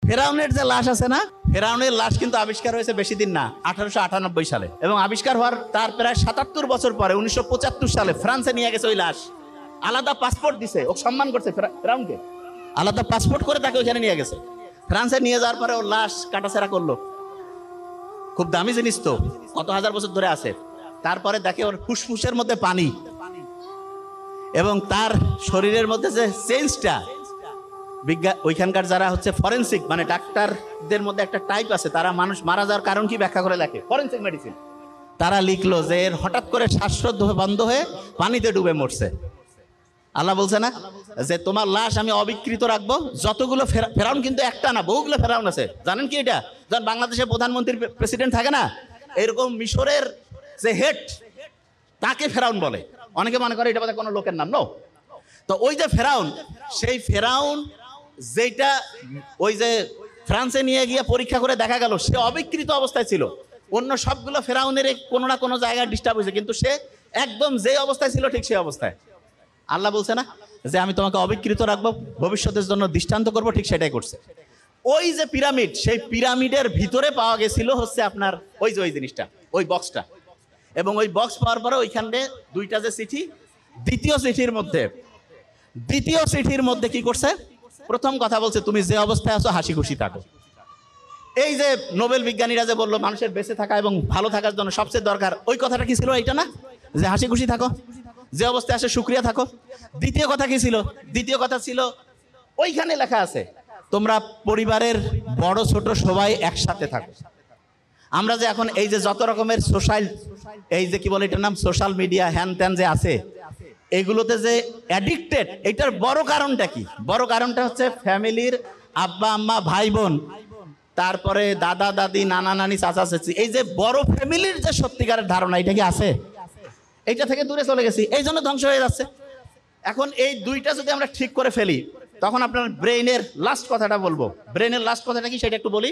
ফেরাউনের যে লাশ আছে না, ফেরাউনের লাশ কিন্তু আবিষ্কার হয়েছে বেশি দিন না, 1898 সালে। এবং আবিষ্কার হওয়ার তার প্রায় 77 বছর পরে 1975 সালে ফ্রান্সে নিয়ে গেছে ওই লাশ। আলাদা পাসপোর্ট দিছে, ও সম্মান করছে ফেরাউনকে, আলাদা পাসপোর্ট করে তাকে ওখানে নিয়ে গেছে। ফ্রান্সে নিয়ে যাওয়ার পরে ওর লাশ কাটাছেড়া করলো। খুব দামি জিনিস তো, কত হাজার বছর ধরে আছে। তারপরে দেখে ওর ফুসফুসের মধ্যে পানি, এবং তার শরীরের মধ্যে যে চেঞ্জটা, ওইখানকার যারা হচ্ছে ফরেন্সিক মানে ডাক্তারদের মধ্যে একটা টাইপ আছে, তারা মানুষ মারা যাওয়ার কারণ কি ব্যাখ্যা করে লেখে, ফরেন্সিক মেডিসিন। তারা লিখলো যে এর হঠাৎ করে শ্বাসরোধ বন্ধ হয়ে পানিতে ডুবে মরছে। আল্লাহ বলছে না যে তোমার লাশ আমি অবিকৃত রাখবো। যতগুলো ফেরাউন কিন্তু একটা না, বহুগুলো ফেরাউন আছে। জানেন কি এটা? যখন বাংলাদেশের প্রধানমন্ত্রী প্রেসিডেন্ট থাকে না, এরকম মিশরের যে হেড তাকে ফেরাউন বলে। অনেকে মনে করে এটা বোধহয় কোনো লোকের নাম। নো। তো ওই যে ফেরাউন, সেই ফেরাউন যেটা ওই যে ফ্রান্সে নিয়ে গিয়ে পরীক্ষা করে দেখা গেল সে অবিকৃত অবস্থায় ছিল। অন্য সবগুলো ফেরাউনের কোনো না কোনো জায়গায় ডিস্টার্ব হয়েছে, কিন্তু সে একদম যে অবস্থায় ছিল ঠিক সেই অবস্থায়। আল্লাহ বলছে না যে আমি তোমাকে অবিকৃত রাখবো, ভবিষ্যতের জন্য দৃষ্টান্ত করবো, ঠিক সেটাই করছে। ওই যে পিরামিড, সেই পিরামিডের ভিতরে পাওয়া গেছিল হচ্ছে আপনার ওই যে ওই জিনিসটা, ওই বক্সটা। এবং ওই বক্স পাওয়ার পরে ওইখানে দুইটা যে চিঠি, দ্বিতীয় চিঠির মধ্যে কি করছে? প্রথম কথা বলছে তুমি যে অবস্থায় আছো হাসি খুশি থাকো। এই যে নোবেল বিজ্ঞানীরা যে বললো মানুষের বেঁচে থাকা এবং ভালো থাকার জন্য সবচেয়ে দরকার, ওই কথাটা কি ছিল? এইটা না যে হাসি খুশি থাকো, যে অবস্থায় আসে শুকরিয়া থাকো। দ্বিতীয় কথা কি ছিল? দ্বিতীয় কথা ছিল ওইখানে লেখা আছে তোমরা পরিবারের বড় ছোট সবাই একসাথে থাকো। আমরা যে এখন এই যে যত রকমের সোশ্যাল, এই যে কি বলে এটার নাম, সোশ্যাল মিডিয়া হ্যান ত্যান যে আছে, এগুলোতে যে অ্যাডিক্টেড, এটার বড় কারণটা কি? বড় কারণটা হচ্ছে ফ্যামিলির আব্বা আম্মা ভাই বোন, তারপরে দাদা দাদি নানা নানি চাচা চাচি, এই যে বড় ফ্যামিলির যে সত্যিকারের ধারণা, এটা কি আছে? এইটা থেকে দূরে চলে গেছি, এই জন্য ধ্বংস হয়ে যাচ্ছে। এখন এই দুইটা যদি আমরা ঠিক করে ফেলি, তখন আপনার ব্রেইনের লাস্ট কথাটা বলবো। ব্রেইনের লাস্ট কথাটা কি সেটা একটু বলি।